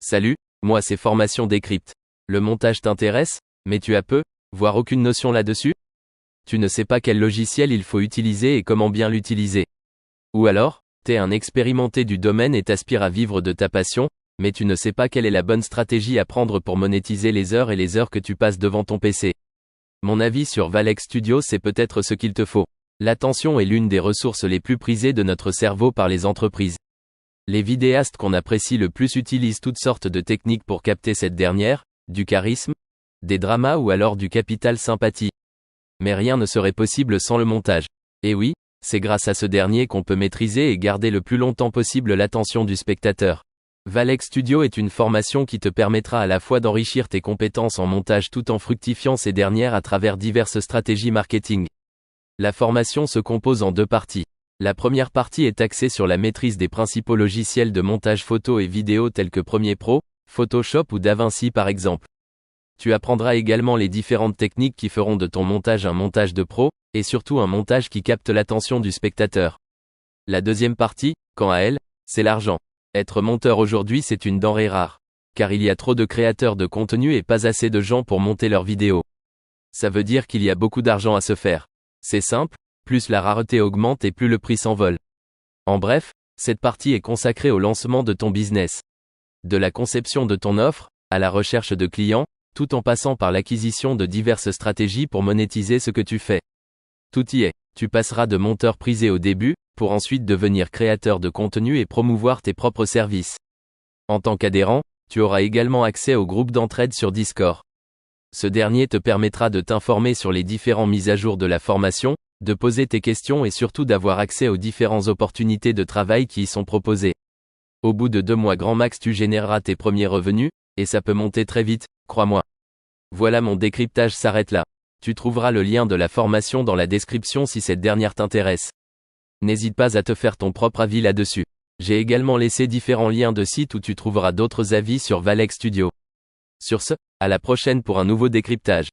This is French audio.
Salut, moi c'est Formation Décrypte. Le montage t'intéresse, mais tu as peu, voire aucune notion là-dessus? Tu ne sais pas quel logiciel il faut utiliser et comment bien l'utiliser. Ou alors, t'es un expérimenté du domaine et t'aspires à vivre de ta passion, mais tu ne sais pas quelle est la bonne stratégie à prendre pour monétiser les heures et les heures que tu passes devant ton PC. Mon avis sur Valex Studio, c'est peut-être ce qu'il te faut. L'attention est l'une des ressources les plus prisées de notre cerveau par les entreprises. Les vidéastes qu'on apprécie le plus utilisent toutes sortes de techniques pour capter cette dernière, du charisme, des dramas ou alors du capital sympathie. Mais rien ne serait possible sans le montage. Et oui, c'est grâce à ce dernier qu'on peut maîtriser et garder le plus longtemps possible l'attention du spectateur. Valex Studio est une formation qui te permettra à la fois d'enrichir tes compétences en montage tout en fructifiant ces dernières à travers diverses stratégies marketing. La formation se compose en deux parties. La première partie est axée sur la maîtrise des principaux logiciels de montage photo et vidéo tels que Premiere Pro, Photoshop ou DaVinci par exemple. Tu apprendras également les différentes techniques qui feront de ton montage un montage de pro, et surtout un montage qui capte l'attention du spectateur. La deuxième partie, quant à elle, c'est l'argent. Être monteur aujourd'hui c'est une denrée rare. Car il y a trop de créateurs de contenu et pas assez de gens pour monter leurs vidéos. Ça veut dire qu'il y a beaucoup d'argent à se faire. C'est simple, plus la rareté augmente et plus le prix s'envole. En bref, cette partie est consacrée au lancement de ton business. De la conception de ton offre, à la recherche de clients, tout en passant par l'acquisition de diverses stratégies pour monétiser ce que tu fais. Tout y est. Tu passeras de monteur prisé au début, pour ensuite devenir créateur de contenu et promouvoir tes propres services. En tant qu'adhérent, tu auras également accès au groupe d'entraide sur Discord. Ce dernier te permettra de t'informer sur les différentes mises à jour de la formation, de poser tes questions et surtout d'avoir accès aux différentes opportunités de travail qui y sont proposées. Au bout de 2 mois grand max tu généreras tes premiers revenus, et ça peut monter très vite, crois-moi. Voilà, mon décryptage s'arrête là. Tu trouveras le lien de la formation dans la description si cette dernière t'intéresse. N'hésite pas à te faire ton propre avis là-dessus. J'ai également laissé différents liens de sites où tu trouveras d'autres avis sur Valex Studio. Sur ce, à la prochaine pour un nouveau décryptage.